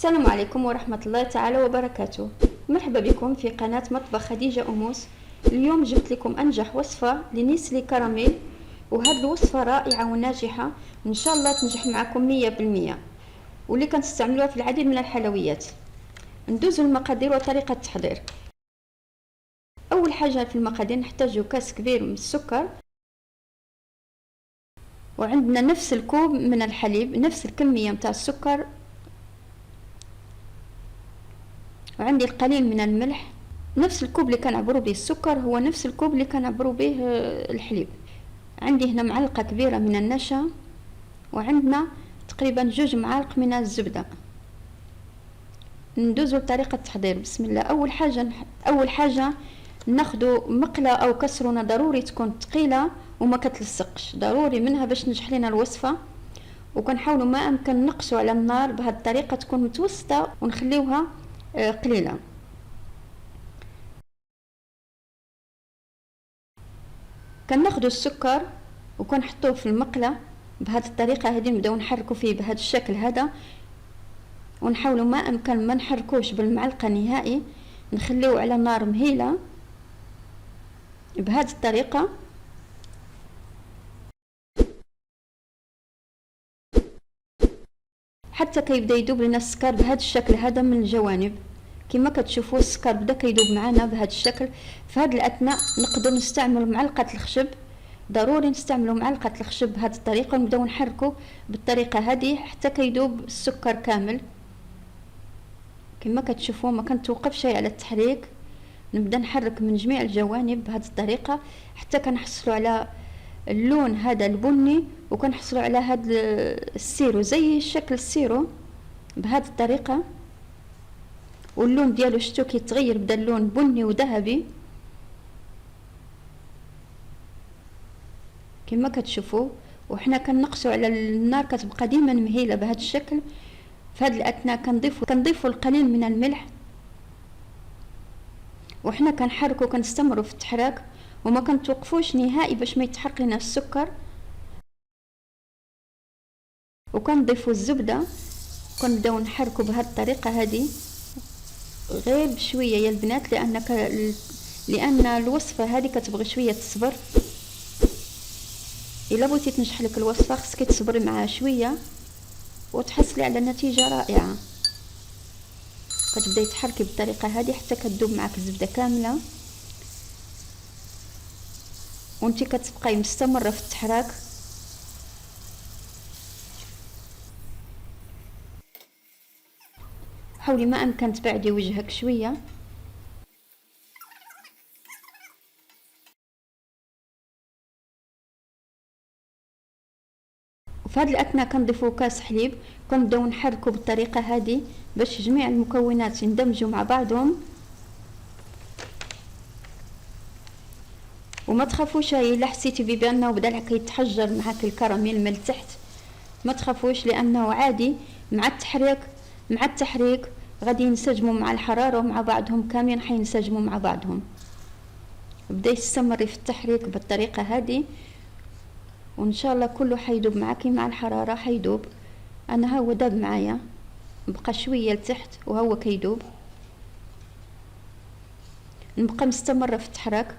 السلام عليكم ورحمة الله تعالى وبركاته. مرحبا بكم في قناة مطبخ خديجة أموس. اليوم جبت لكم أنجح وصفة لنيسلي كراميل، وهذه الوصفة رائعة وناجحة إن شاء الله تنجح معكم 100%، واللي كنستعملوها في العديد من الحلويات. ندوزو المقادير وطريقة التحضير. أول حاجة في المقادير نحتاجو كاس كبير من السكر، وعندنا نفس الكوب من الحليب، نفس الكمية متاع السكر، وعندي القليل من الملح. نفس الكوب اللي كنعبرو به السكر هو نفس الكوب اللي كنعبرو به الحليب. عندي هنا معلقة كبيرة من النشا، وعندنا تقريبا 2 معالق من الزبدة. ندوزو لطريقة التحضير. بسم الله. أول حاجة ناخدو مقلة أو كسرونة، ضروري تكون ثقيلة وما كتلصقش، ضروري منها باش تنجح لنا الوصفة. وكنحاولوا ما أمكن نقصوا على النار بهذه الطريقة، تكون متوسطة ونخليوها قليلة. كناخدو السكر وكنحطوه في المقله بهذه الطريقه هذه، نبداو نحركو فيه بهذا الشكل هذا، ونحاولوا ما امكن ما نحركوش بالمعلقه نهائي، نخليوه على نار مهيله بهذه الطريقه حتى كيبدا يذوب لنا السكر بهذا الشكل هذا من الجوانب. كما كتشوفوا السكر بدا كيذوب معنا بهذا الشكل. في هذا الاثناء نقدر نستعمل معلقه الخشب، ضروري نستعملوا معلقه الخشب بهذه الطريقه، ونبداو نحركوا بالطريقه هذه حتى كيذوب السكر كامل. كما كتشوفوا ما كنتوقفش على التحريك، نبدا نحرك من جميع الجوانب بهذه الطريقه حتى كنحصلوا على اللون هذا البني، وكنحصلوا على هذا السيرو زي شكل السيرو بهذه الطريقه، واللون ديالو شتو كيتغير، بدا اللون بني وذهبي كما كتشوفوا. وحنا كنقصوا على النار، كتبقى ديما مهيله بهذا الشكل. في هذا الاثناء كنضيفوا القليل من الملح، وحنا كنحركوا كنستمروا في التحراك وما كنتوقفوش نهائي باش ما يتحرق لنا السكر. وكنضيفوا الزبده، كنبداو نحركوا بهذه الطريقه هذه غير بشويه يا البنات، لان الوصفه هذه كتبغي شويه تصبر. الا بغيتي تنجح لك الوصفه خصك تصبري معها شويه وتحصلي على نتيجه رائعه. كتبداي تحركي بالطريقه هذه حتى كتذوب معك الزبده كامله، وانتي كتبقاي مستمره في التحراك. حاولي ما امكن تبعدي وجهك شويه. وفي هذا الاثناء كنضيفوا كاس حليب، كنبداو نحركوا بالطريقه هذه باش جميع المكونات يندمجوا مع بعضهم. وما تخافوش الا حسيتي بانه بدا كيتحجر معاك الكراميل من التحت، ما تخافوش، لانه عادي مع التحريك غادي ينسجموا مع الحراره ومع بعضهم كاملين، حينسجموا مع بعضهم. بداي تستمري في التحريك بالطريقه هذه وان شاء الله كله حيدوب معاكي مع الحراره، حيدوب. انا هو داب معايا، بقى شويه لتحت وهو كيدوب. نبقى مستمره في التحراك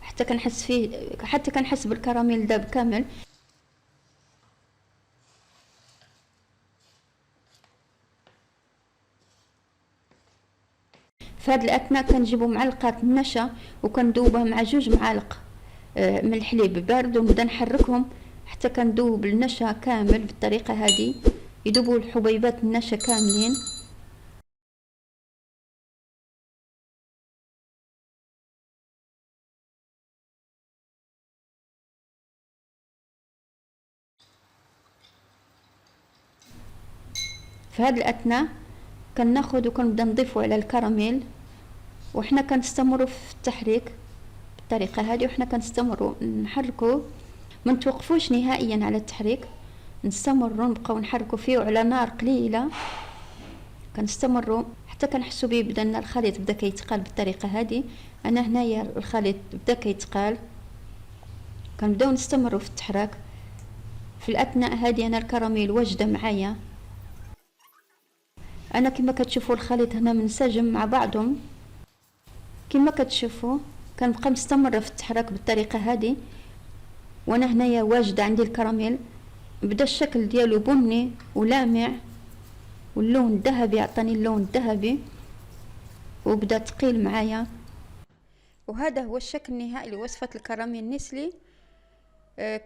حتى كنحس بالكراميل داب كامل. في هذا الاثناء كنجيبوا معلقه النشا وكندوبها مع 2 معالق من الحليب بارد، ونبدا نحركهم حتى كندوب النشا كامل بالطريقه هذه، يذوبوا الحبيبات النشا كاملين. في هذا الاثناء كناخذ وكنبدا نضيفوا على الكراميل، وحنا كنستمروا في التحريك بالطريقه هذه، وحنا كنستمروا نحركوا، ما نتوقفوش نهائيا على التحريك، نستمروا نبقاو نحركوا فيه على نار قليله. كنستمروا حتى كنحسوا به بدا الخليط بدا كيتقال بالطريقه هذه. انا هنايا الخليط بدا كيتقال، كنبداو نستمروا في التحراك. في الاثناء هذه انا الكراميل واجده معايا. انا كما كتشوفوا الخليط هنا منسجم مع بعضهم، كما كتشوفوا كنبقى مستمره في التحرك بالطريقه هذه. وانا هنايا واجده عندي الكراميل، بدا الشكل ديالو بني ولامع، واللون الذهبي عطاني اللون الذهبي وبدا ثقيل معايا. وهذا هو الشكل النهائي لوصفه الكراميل نيسلي.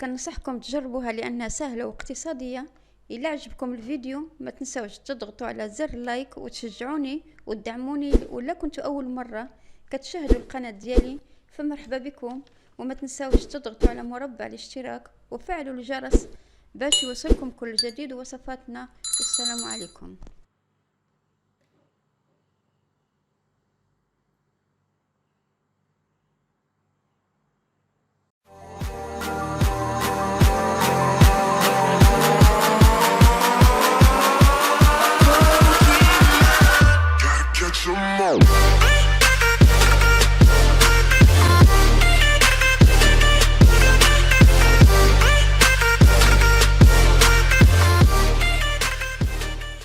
كنصحكم تجربوها لانها سهله واقتصاديه. إلا عجبكم الفيديو ما تنسوش تضغطوا على زر لايك وتشجعوني وتدعموني، ولا كنتوا اول مره كتشاهدوا القناه ديالي فمرحبا بكم. وما تنسوش تضغطوا على مربع الاشتراك وفعلوا الجرس باش يوصلكم كل جديد وصفاتنا. والسلام عليكم.